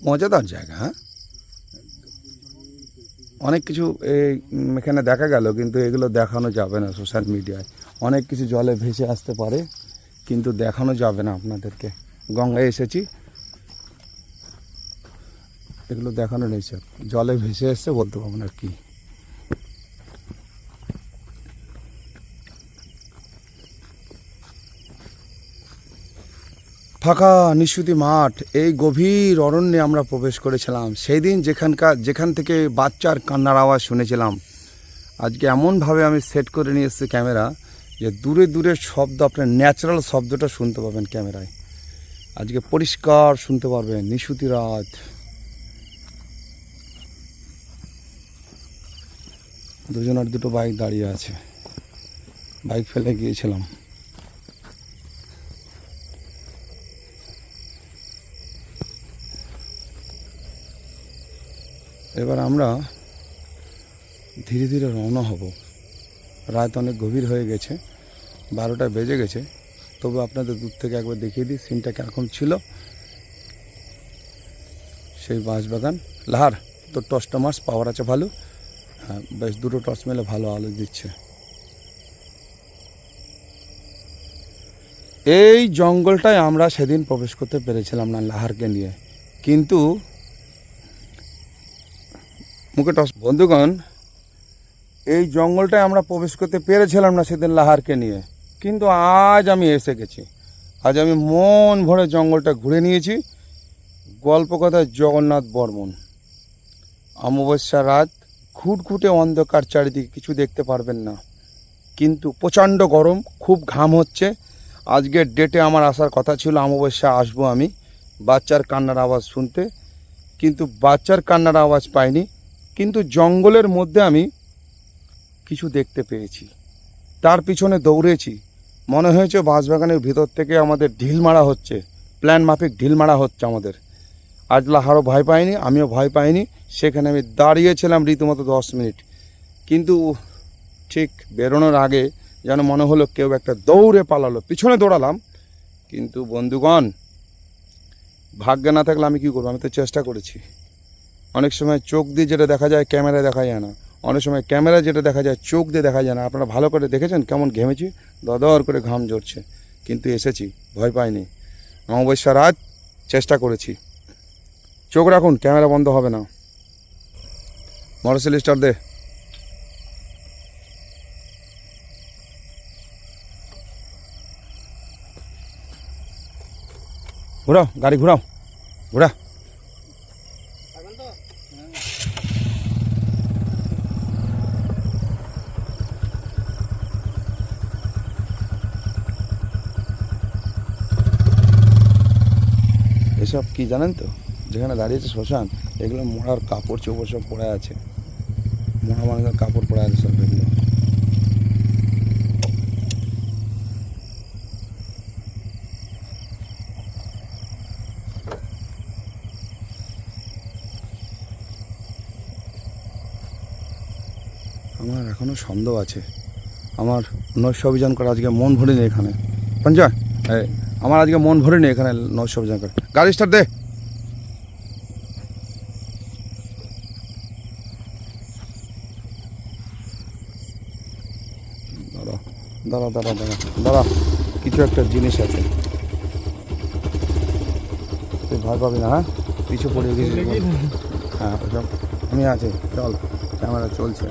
মজাদার জায়গা। হ্যাঁ, অনেক কিছু এখানে দেখা গেল, কিন্তু এগুলো দেখানো যাবে না সোশ্যাল মিডিয়ায়। অনেক কিছু জলে ভেসে আসতে পারে, কিন্তু দেখানো যাবে না আপনাদেরকে। গঙ্গায় এসেছি, এগুলো দেখানো নেই স্যার। জলে ভেসে এসছে, বলতে পারবো না কি। ফাঁকা নিশুতি মাঠ, এই গভীর অরণ্যে আমরা প্রবেশ করেছিলাম সেই দিন, যেখান থেকে বাচ্চার কান্নার আওয়াজ শুনেছিলাম। আজকে এমনভাবে আমি সেট করে নিয়ে এসেছি ক্যামেরা, যে দূরে দূরে শব্দ, আপনার ন্যাচারাল শব্দটা শুনতে পাবেন ক্যামেরায়। আজকে পরিষ্কার শুনতে পারবেন। নিশুতি রাত, দুজনের দুটো বাইক দাঁড়িয়ে আছে। বাইক ফেলে গিয়েছিলাম। এবার আমরা ধীরে ধীরে রওনা হব। রাত অনেক গভীর হয়ে গেছে, 12টা বেজে গেছে। তবু আপনাদের দূর থেকে একবার দেখিয়ে দিই সিনটা কীরকম ছিল। সেই বাঁশবাগান, লাহার তো টর্চটা মাস পাওয়ার আছে ভালো। হ্যাঁ, বেশ দুটো টর্চ মেলে ভালো আলো দিচ্ছে। এই জঙ্গলটায় আমরা সেদিন প্রবেশ করতে পেরেছিলাম না লাহারকে নিয়ে, কিন্তু মুখে টর্চ। বন্ধুগণ, এই জঙ্গলটায় আমরা প্রবেশ করতে পেরেছিলাম না সেদিন লাহারকে নিয়ে, কিন্তু আজ আমি এসে গেছি। আজ আমি মন ভরে জঙ্গলটা ঘুরে নিয়েছি। গল্প কথা জগন্নাথ বর্মন। অমাবস্যা রাত, ঘুটঘুটে অন্ধকার, চারিদিকে কিছু দেখতে পারবেন না, কিন্তু প্রচণ্ড গরম, খুব ঘাম হচ্ছে। আজকের ডেটে আমার আসার কথা ছিল, অমাবস্যা আসবো আমি বাচ্চার কান্নার আওয়াজ শুনতে, কিন্তু বাচ্চার কান্নার আওয়াজ পাইনি। কিন্তু জঙ্গলের মধ্যে আমি কিছু দেখতে পেয়েছি, তার পিছনে দৌড়েছি। মনে হয়েছে বাঁশবাগানের ভিতর থেকে আমাদের ঢিল মারা হচ্ছে, প্ল্যান মাফিক ঢিল মারা হচ্ছে আমাদের। আজ লাহারও ভয় পাইনি, আমিও ভয় পাইনি। সেখানে আমি দাঁড়িয়েছিলাম রীতিমতো 10 মিনিট, কিন্তু ঠিক বেরোনোর আগে যেন মনে হলো কেউ একটা দৌড়ে পালালো, পিছনে দৌড়ালাম। কিন্তু বন্ধুগণ, ভাগ্যে না থাকলে আমি কী করবো? আমি তো চেষ্টা করেছি। অনেক সময় চোখ দিয়ে যেটা দেখা যায় ক্যামেরায় দেখা যায় না, অনেক সময় ক্যামেরায় যেটা দেখা যায় চোখ দিয়ে দেখা যায় না। আপনারা ভালো করে দেখেছেন কেমন ঘেমেছি, দরদর করে ঘাম ঝরছে, কিন্তু এসেছি, ভয় পাইনি। অমাবস্যা রাত, চেষ্টা করেছি। চোখ রাখুন, ক্যামেরা বন্ধ হবে না। মোটরসাইকেল স্টার্ট দে। ঘোরাও, গাড়ি ঘোরাও, ঘোরা। এসব কি জানেন তো, যেখানে দাঁড়িয়েছে শ্মশান, এগুলো মরার কাপড় চোপড় সব পড়ে আছে, মরা মানুষের কাপড় পড়ে আছে সব এগুলো। আমার এখনো সন্দেহ আছে, আমার নৈশ অভিযান করে আজকে মন ভরেনি এখানে। পঞ্চয়, আমার আজকে মন ভরেনি এখানে নৈশ অভিযান করে। গাড়ি স্টার্ট দে। দাঁড়া দাঁড়া দাঁড়া দাঁড়া, কিছু একটা জিনিস আছে, তুই ভয় পাবি না। হ্যাঁ, পিছু পড়ে গেছিস। হ্যাঁ, ওসব আমি আছি, চল, ক্যামেরা চলছে,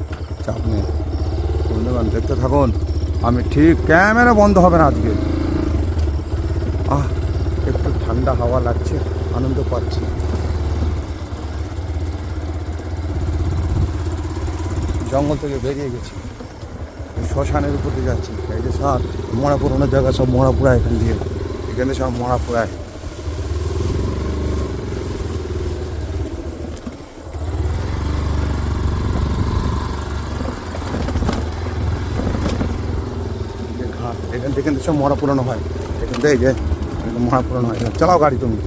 চাপ নেই। বন্ধুগণ, দেখতে থাকুন, আমি ঠিক, ক্যামেরা বন্ধ হবে না আজকে। একটু ঠান্ডা হাওয়া লাগছে, আনন্দ পাচ্ছি। জঙ্গল থেকে বেরিয়ে গেছি, শ্মশানের উপর দিয়ে যাচ্ছি। এই যে সব মরা পুরোনো জায়গা, সব মরা পোড়ায় এখান দিয়ে, এখানে সব মরা পোড়ায়। এখান থেকে সব মরা পুরানো হয়, এখান থেকে যে মরা পুরানো হয়। চালাও গাড়ি তুমি।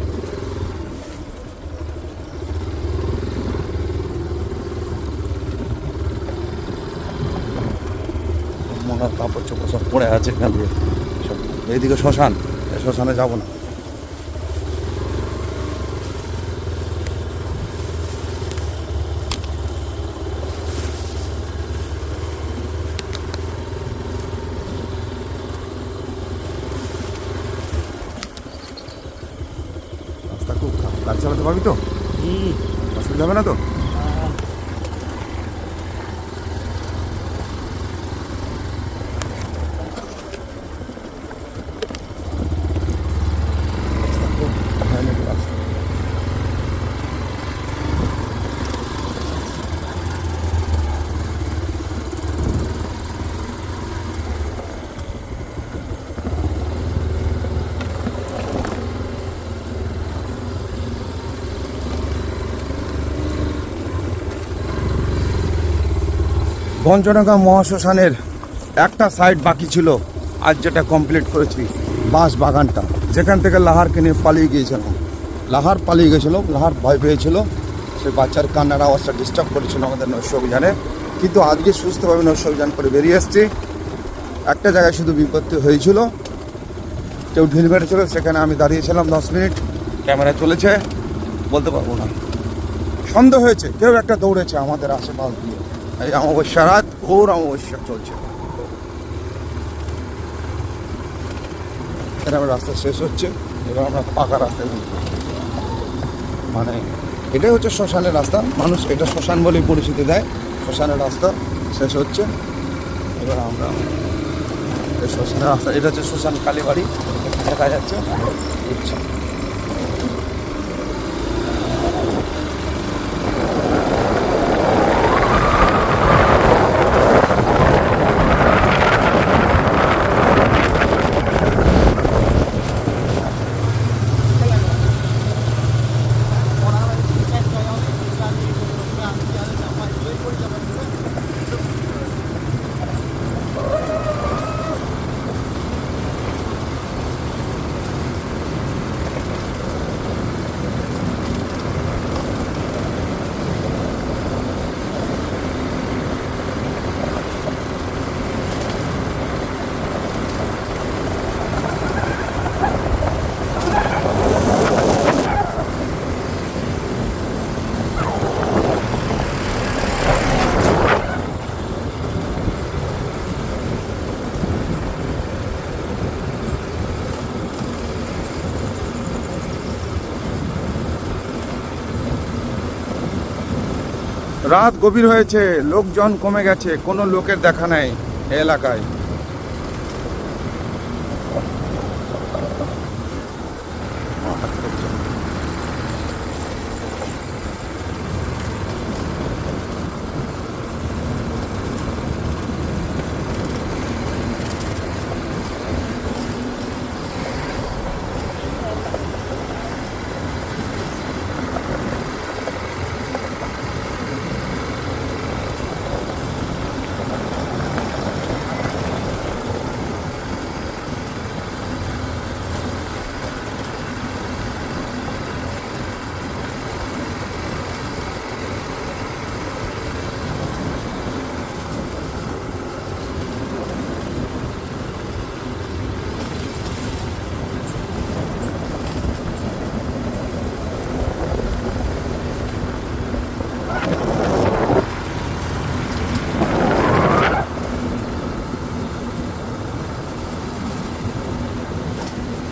মরা কাপড় চোপড় সব পড়ে আছে এখান দিয়ে সব। এইদিকে শ্মশান, শ্মশানে যাবো না। গাড়ি চালাতে পারবি তো? অসুবিধা হবে না তো? পঞ্চনগা মহাশ্মশানের একটা সাইড বাকি ছিল, আজ যেটা কমপ্লিট করেছি, বাঁশ বাগানটা, যেখান থেকে লাহারকে নিয়ে পালিয়ে গিয়েছিলাম। লাহার পালিয়ে গেছিলো, লাহার ভয় পেয়েছিল, সেই বাচ্চার কান্নার আওয়াজটা ডিস্টার্ব করেছিল আমাদের নৈশ অভিযানে। কিন্তু আজকে সুস্থভাবে নৈশ অভিযান করে বেরিয়ে এসেছি। একটা জায়গায় শুধু বিপত্তি হয়েছিল, কেউ ঢিল মেরেছিল, সেখানে আমি দাঁড়িয়েছিলাম 10 মিনিট, ক্যামেরা চলেছে, বলতে পারবো না। সন্দেহ হয়েছে কেউ একটা দৌড়েছে আমাদের আশেপাশ দিয়ে। এই অমাবস্যা রাত, ঘোর অমাবস্যা চলছে। এবার রাস্তা শেষ হচ্ছে, এবার আমরা পাকা রাস্তায় ঘুরবো। মানে এটাই হচ্ছে শ্মশানের রাস্তা, মানুষ এটা শ্মশান বলেই পরিচিতি দেয়। শ্মশানের রাস্তা শেষ হচ্ছে, এবার আমরা এই শ্মশানের রাস্তা, এটা হচ্ছে শ্মশান কালীবাড়ি, দেখা যাচ্ছে। বুঝছি রাত গভীর হয়েছে, লোকজন কমে গেছে, কোনো লোকের দেখা নেই এলাকায়।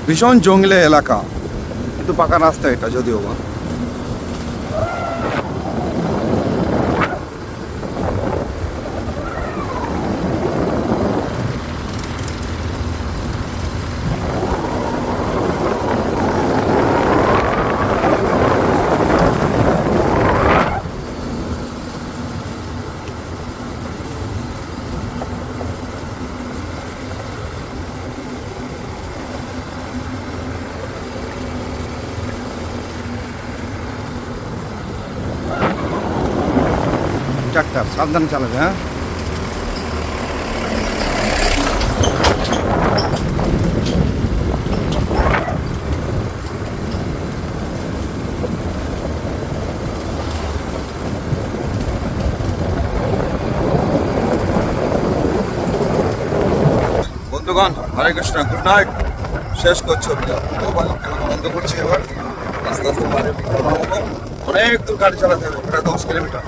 ভীষণ জঙ্গলে এলাকা, কিন্তু পাকা রাস্তা এটা যদিও বা। ট্রাক্টর সাবধানে চালাবে, হ্যাঁ। বন্ধুগণ, হরে কৃষ্ণ, গুড নাইট। শেষ করছি অভিযান, বন্ধ করছি। এবার আস্তে আস্তে অনেক দূর গাড়ি চালাতে হবে, 10 কিলোমিটার।